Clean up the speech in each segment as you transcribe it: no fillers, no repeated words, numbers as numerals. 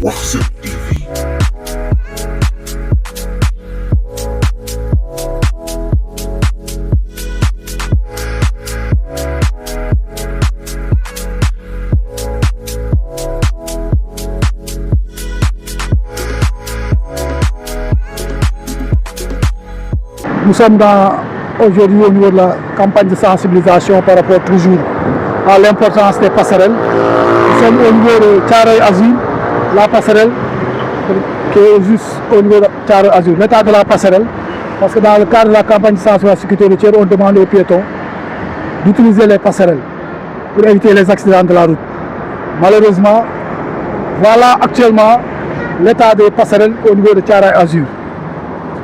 Waxset TV. Nous sommes aujourd'hui au niveau de la campagne de sensibilisation par rapport toujours à l'importance des passerelles. Nous sommes au niveau de Thiaroye Azur, la passerelle qui est juste au niveau de Thiaroye Azur, l'état de la passerelle, parce que dans le cadre de la campagne de sensibilisation à la sécurité routière, on demande aux piétons d'utiliser les passerelles pour éviter les accidents de la route. Malheureusement, voilà actuellement l'état des passerelles au niveau de Thiaroye Azur.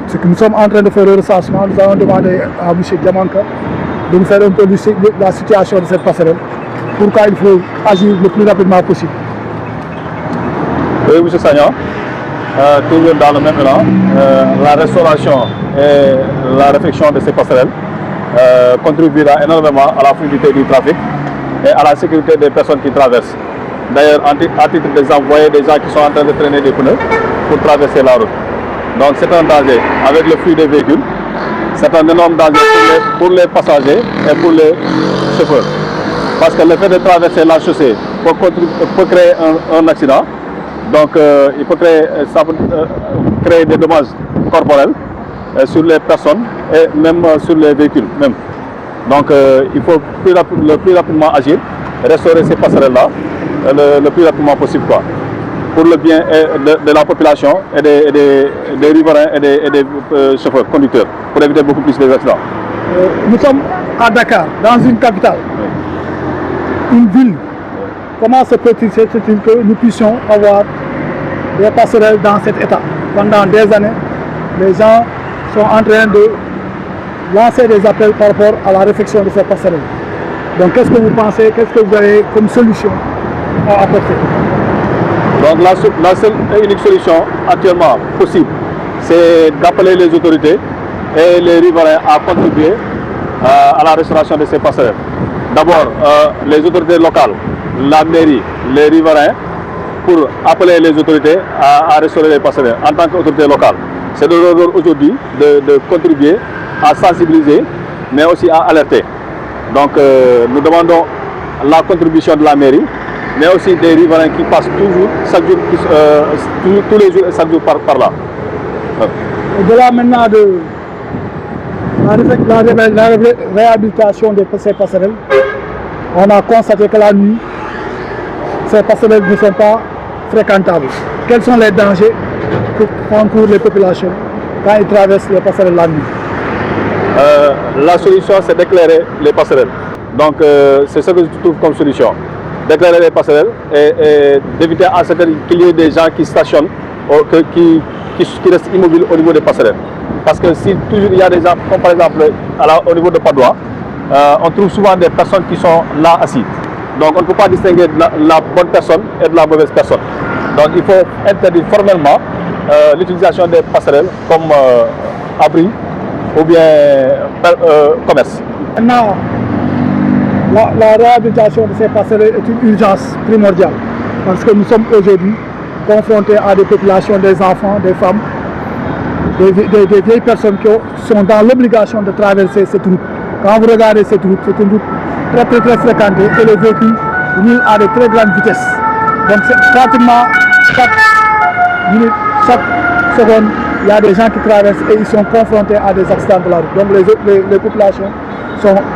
Ce que nous sommes en train de faire le recensement, nous avons demandé à M. Diamanka de nous faire un peu de la situation de cette passerelle. Pourquoi il faut agir le plus rapidement possible. Oui, M. Sagnan, toujours dans le même élan, la restauration et la réflexion de ces passerelles contribuera énormément à la fluidité du trafic et à la sécurité des personnes qui traversent. D'ailleurs, à titre d'exemple, vous voyez des gens qui sont en train de traîner des pneus pour traverser la route. Donc c'est un danger avec le flux des véhicules, c'est un énorme danger pour les passagers et pour les chauffeurs. Parce que le fait de traverser la chaussée peut créer un accident, donc il peut créer des dommages corporels sur les personnes et même sur les véhicules même. Donc il faut le plus rapidement agir, restaurer ces passerelles-là le plus rapidement possible, quoi, pour le bien de la population et des riverains et des chauffeurs, conducteurs, pour éviter beaucoup plus d'accidents. Nous sommes à Dakar, dans une capitale, une ville. Comment se peut-il que nous puissions avoir des passerelles dans cet état? Pendant des années, les gens sont en train de lancer des appels par rapport à la réflexion de ces passerelles. Donc qu'est-ce que vous pensez, qu'est-ce que vous avez comme solution à apporter? Donc la seule et unique solution actuellement possible, c'est d'appeler les autorités et les riverains à contribuer à la restauration de ces passerelles. D'abord, les autorités locales, la mairie, les riverains, pour appeler les autorités à restaurer les passerelles en tant qu'autorité locale. C'est de leur rôle aujourd'hui de contribuer à sensibiliser, mais aussi à alerter. Donc nous demandons la contribution de la mairie, mais aussi des riverains qui passent toujours, chaque jour, tous les jours et chaque jour par là. Au-delà maintenant de la réhabilitation de ces passerelles, on a constaté que la nuit, ces passerelles ne sont pas fréquentables. Quels sont les dangers que encourent les populations quand ils traversent les passerelles la nuit? La solution, c'est d'éclairer les passerelles. Donc c'est ce que je trouve comme solution. D'éclairer les passerelles et d'éviter à certains qu'il y ait des gens qui stationnent, qui restent immobiles au niveau des passerelles. Parce que si toujours il y a des gens, comme par exemple au niveau de Padoua, on trouve souvent des personnes qui sont là assises. Donc on ne peut pas distinguer la bonne personne et de la mauvaise personne. Donc il faut interdire formellement l'utilisation des passerelles comme abri ou bien commerce. Maintenant, la réhabilitation de ces passerelles est une urgence primordiale parce que nous sommes aujourd'hui confrontés à des populations, des enfants, des femmes, des vieilles personnes qui sont dans l'obligation de traverser cette route. Quand vous regardez cette route, c'est une route très fréquentée et les véhicules roulent à de très grandes vitesses. Donc c'est pratiquement chaque minute, chaque seconde, il y a des gens qui traversent et ils sont confrontés à des accidents de la route. Donc les populations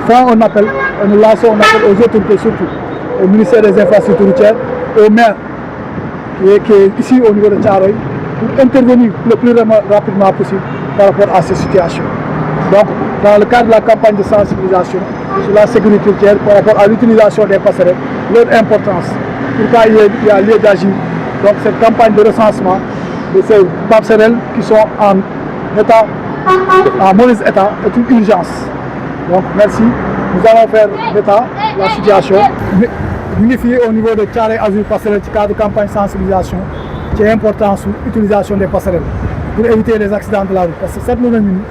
font un appel, et nous lançons un appel aux autorités, surtout au ministère des Infrastructures routières, au maire qui est ici au niveau de Thiaroye, pour intervenir le plus rapidement possible par rapport à ces situations. Donc, dans le cadre de la campagne de sensibilisation sur la sécurité routière par rapport à l'utilisation des passerelles, leur importance, pourquoi il y a lieu d'agir. Donc, cette campagne de recensement de ces passerelles qui sont en mauvais état est une urgence. Donc, merci. Nous allons faire l'état, la situation, unifier au niveau de Thiaroye Azur passerelle dans le cadre de campagne de sensibilisation qui est important sur l'utilisation des passerelles pour éviter les accidents de la route. Parce que cette nouvelle minute,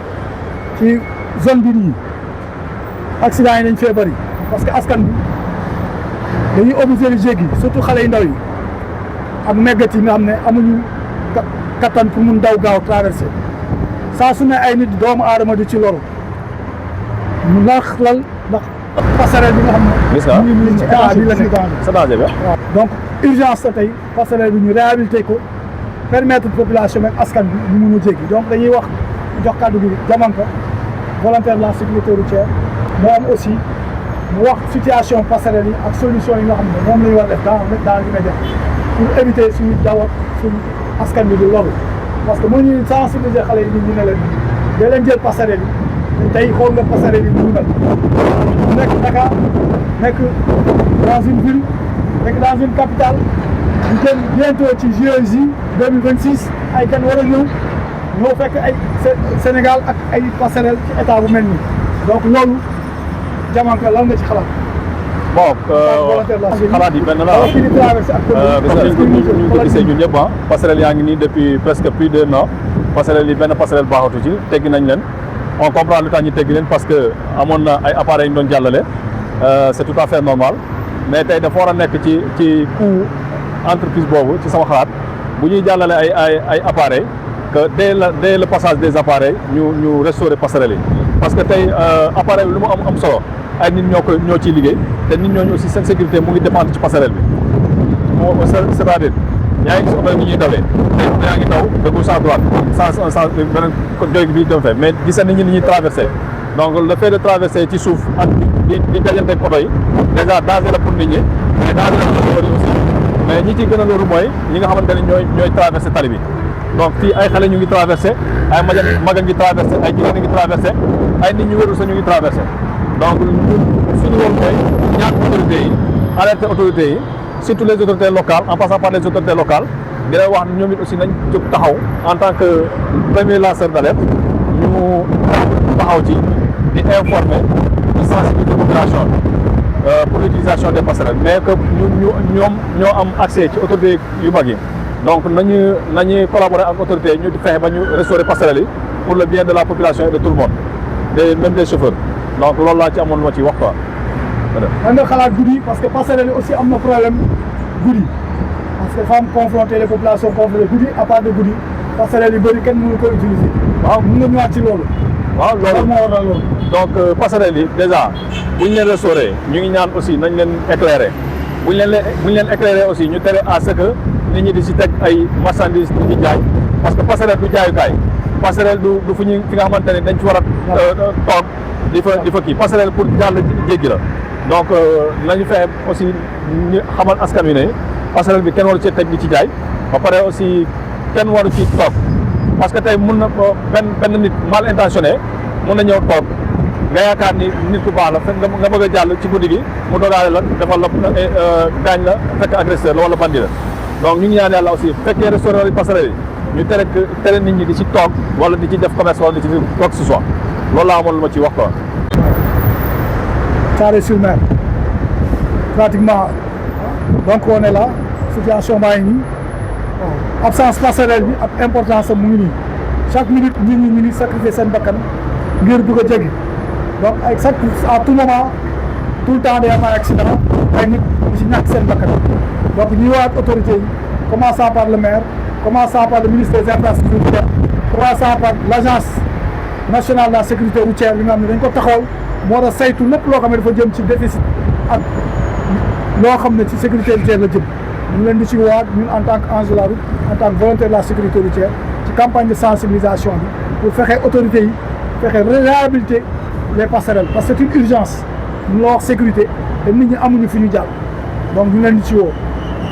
ci zone bi nii accident yi dañ fee bëri parce que askan bi dañuy obligé di jéggi surtout xale yu ndaw yi ak méggat yi nga xam ne amuñu kattan pour mun daw gaaw traversé saa su ne ay nit doomu aadama di ci loru ndax passerelle bi nga xam ne. gis nga ñu ngi ci état bi la nekk. sa danger bi waaw donc urgence la tey passerelle bi ñu réhabilité ko permettre population ak askan bi ñu mun a jéggi donc dañuy wax jox kàddu gi Diamanka volontaire de la sécurité routière moom aussi mu wax situation passerelle yi ak solution yi nga xam ne moom la ñu war a def dans l'immédiat pour éviter suñu dawat suñu askan bi di loolu parce que moo ñuy sensibiliser xale yi ñu ne leen day leen jël passerelle yi tey xool nga passerelle yi ñu mel mu nekk Dakar nekk dans une ville nekk dans une capitale ñu jëm bientôt ci JOJ 2026 ay gan war a ñëw fekk ay Sénégal ak ay passerelle ci état bu mel nii donc loolu Diamanka lan nga ci xalaat. bon xalaat yi benn la ñu ko gisee ñun ñëpp passerelle yaa ngi nii depuis presque plus d'un an passerelle yi benn passerelle baaxatu ci teggi nañ leen on comprend lu tax ñu teggi leen parce que amoon na ay appareils yu ñu doon jàllale c'est tout à fait normal mais tey dafa war a nekk ci coût entreprise boobu ci sama xalaat bu ñuy jàllale ay appareils que dès le passage des appareils ñu restaurer passerelle yi parce que tey appareil bi lu mu am solo ay nit ñoo ciy liggéey te nit ñooñu aussi seen sécurité mu ngi dépendre ci passerelle bi c'est-à-dire yaa ngi gis oto yi ñuy dawee yaa ngi daw de gauche à droite sans beneen jóge bi dem fee mais gis nañ nit ñi ñuy traversé donc le fait de traverser ci suuf ak di dajante ak oto yi déjà danger la pour nit ñi mais danger la pour oto yi aussi mais ñi ciy gën a loolu mooy ñi nga xamante ne ñooy traversé tali bi donc fii ay xale ñu ngi traversé ay maga ngi traversé ay jigéen a ngi traversé ay nit ñu wérul sa ñu ngi traversé donc suñu woon mooy ñaan autorités yi alerter autorités yi surtout les autorités locales en passant par les autorités locales di leen wax ñoom it aussi nañ jóg taxaw en tant que premier lanceur d'alerte ñu taxaw ci di informer di sensibiliser population bi pour l'utilisation des passerelles mais que ñoom ñoo am accès ci autorités yu mag yi donc nañu collaborer ak autorités yi ñu fexe ba ñu restaurer passerelles yi pour le bien de la population et de tout le monde et même des chauffeurs donc loolu laa ci amoon ma ci wax quoi. man nga xalaat guddi parce que passerelle yi aussi am na problème guddi parce que dafa am confronter les populations confrontées guddi à part de guddi passerelle yu bëri kenn mënu ko utiliser. waaw mën nga ñëwaat ci loolu. waaw loolu moo waral loolu. donc passerelle yi déjà bu ñu leen restaurer ñu ngi ñaan aussi nañ leen éclairer bu ñu leen éclairer aussi ñu tere à ce que nit ñi di si teg ay marchandises di jaay parce que passerelle du jaayukaay passerelle du fi nga xamante ne dañ ci war a toog di fa kii passerelle pour jàll jéggi la. donc nañu fexe aussi ñu xamal askan wi ne passerelle bi kenn waru ci teg di ci jaay ba pare aussi kenn waru ci toog parce que tey mun na benn nit mal intentionné mun na ñëw toog nga yaakaar ni nit ku baax la fekk nga bëgg a jàll ci guddi gi mu dogaale la defal la gaañ la fekk agresseur la wala bandi la donc ñu ngi ñaan yàlla aussi fekkee restaurant yi passerelle yi ñu tere nit ñi di ci toog wala di ci def commerce wala di ci quoi que ce soit loolu laa amoon lu ma ci wax quoi. Thiaroye-sur-Mer pratiquement donc on est là situation baa ngi nii absence passerelle bi ak importance am mu ngi nii chaque minute nit ñi ñu ngi sacrifier seen bakkan ngir bëgg a jéggi donc ay à tout moment tout le temps day am ay accident ay nit ñu si ñàkk seen bakkan donc ñuy waat autorités yi commençant par le maire commençant par le ministre des infrastructures commençant par l'agence nationale de la sécurité routière li nga xam ne dañ ko taxawal moo tax saytu lépp loo xam ne dafa jëm ci déficit ak loo xam ne ci sécurité routière la jëm ñu leen di ci waat ñun en tant que ange de la route en tant que volontaire de la sécurité routière ci campagne de sensibilisation bi pour fexe autorités yi fexe réhabiliter les passerelles parce que c'est une urgence ñu la wax sécurité te nit ñi amuñu fi ñu jàll donc ñu leen di ci woo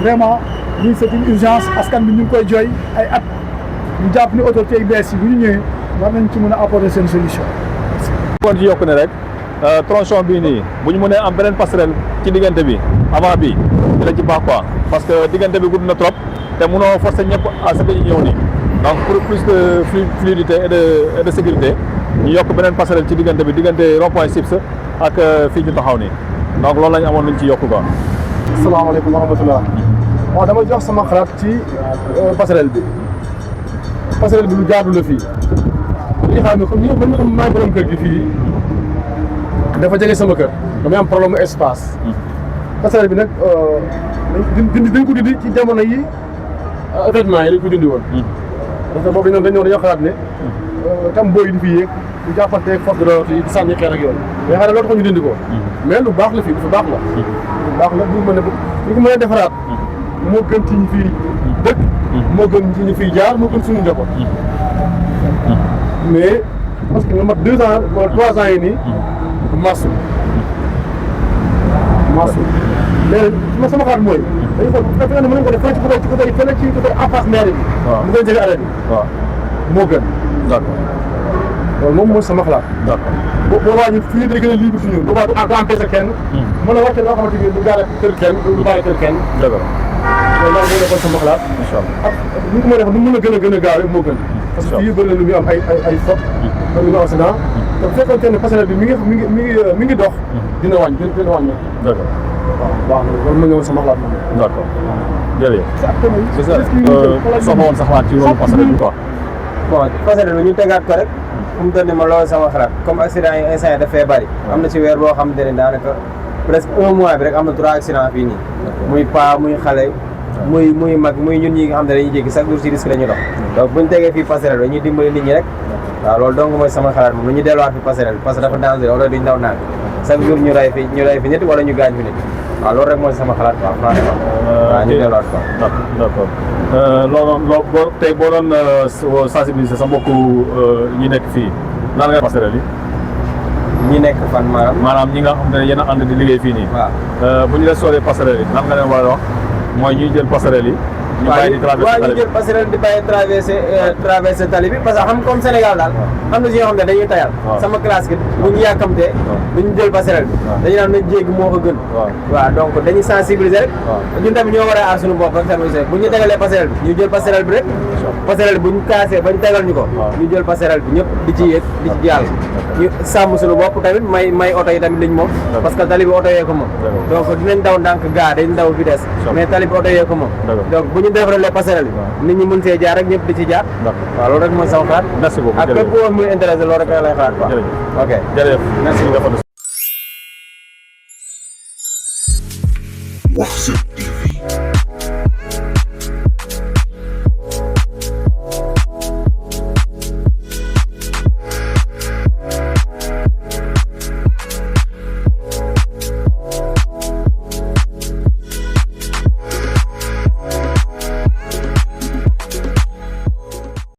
vraiment lii c'est une urgence askan bi ñu ngi koy jooy ay at ñu jàpp ni autorités yi bees yi bu ñu ñëwee war nañ ci mën a apporter seen solution. kon ci yokku ne rek tronçon bii nii bu ñu mënee am beneen passerelle ci diggante bi avant bi dina ci baax quoi parce que diggante bi gudd na trop te mënoo forcer ñëpp à ce que ñu ñëw nii donc pour plus de fluidité et de sécurité ñu yokk beneen passerelle ci diggante bi diggante rond-point Sips ak fii ñu taxaw nii donc loolu lañ amoon luñ ci yokku quoi. asalaamaaleykum wa rahmatulah. waaw dama jox sama xalaat ci passerelle bi lu jaadu la fii. li nga xam ne comme ni nga xam maay borom kër gi fii dafa jege sama kër damay am problème espace. passerelle bi nag dañ ko dindi ci jamono yi événement yi dañ ko dindi woon. parce que boobu dañoo xalaat ne tam booy di fi yéeg ñu jàppanteeg force de l'ordre yi di sànni xeer ak yooyu mais xanaa loolu tax ñu dindi ko. mais lu baax la fii lu baax la. lu baax la bu mën a bu ko mën a defaraat. moo gën ci ñu fiy dëkk. moo gën ci ñu fiy jaar moo gën suñu njaboot. mais parce que nga mat 2 ans wala 3 ans yi nii. masu. mais ma sama xalaat mooy. dañu xool bu fekkee ne mën nañu ko def fële ci côté en face maire bi. waaw mu gën a jege arrêt bi. waaw moo gën. d'accord loolu moom mooy sama xalaat. d'accord boobaa ñu fii day gën a libre si ñun boobaa du empêché kenn. mën a wàcce loo xamante ni du gaare kër kenn du bàyyi kër kenn. d'accord loolu daal moo nekkoon sama xalaat. incha allah ak ni ko mën a def nu mu mën a gën a gaawee moo gën. parce que fii bëri na lu muy am ay fautes. bëri na accident. te bu fekkoon ne passerelle bi mi ngi dox. dina wàññi. d'accord. waaw baax na loolu ma ñëwoon sama xalaat moom. d'accord jërëjëf. soxla woon sa xalaat ci rôle passerelle bi quoi. bon passerelle bi ñu tegaat ko rek. fu mu toll nii ma loolu sama xalaat comme accident yi instant yi dafay bëri. am na ci weer boo xamante ne daanaka presque 1 mois bi rek am na 3 accidents fii nii. muy paa muy xale. muy mag muy ñun ñi nga xam ne dañuy jéggi chaque jour ci risque la ñu dox. donc bu ñu tegee fii passerelle dañuy dimbali nit ñi rek. waaw loolu donc mooy sama xalaat moom lu ñu delluwaat fi passerelle parce que dafa danger wala duñ daw naan chaque jour ñu rey fi nit wala ñu gaañ fi nit waaw loolu rek mooy sama xalaat quoi franchement. waaw ñu delluwaat quoi. d'accord loolu tey boo doon sensibiliser sa mbokku ñi nekk fii nan nga passerelle yi. ñi nekk fan maanaam ñi nga xam ne yéen a ànd di liggéey fii nii. waaw bu ñu leen soolee passerelle yi nan nga leen war a wax mooy ñuy jël passerelle yi. ñu bàyyi di traversé ñu jël passerelle di bàyyi traversé tali bi parce que xam comme Sénégal daal am na si yoo xam ne dañuy tayal sama classe gi bu ñu yàkkamtee duñu jël passerelle bi dañu naan nañ jéggi moo ko gën waaw donc dañuy sensibiliser rek ñun tamit ñoo war a aar suñu bopp rek service bu ñu tegalee passerelle bi ñu jël passerelle bi rek passerelle bi bu ñu kaasee bañ tegal ñu ko ñu jël passerelle bi ñëpp di ci yéeg di ci jàll ñu sàmm suñu bopp tamit may oto yi tamit liñ moom parce que tali bi oto yee ko moom donc dinañ daw ndànk gaa dañ daw vitesse mais tali bi oto yee ko moom donc ñu defaree passerelle bi nit ñi mën see jaar rek ñëpp di ci jaar. waaw loolu rek mooy sama xalaat. merci beaucoup ak képp ku woon muy intéressé loolu rek lay xalaat quoi. ok jërëjëf merci. Wax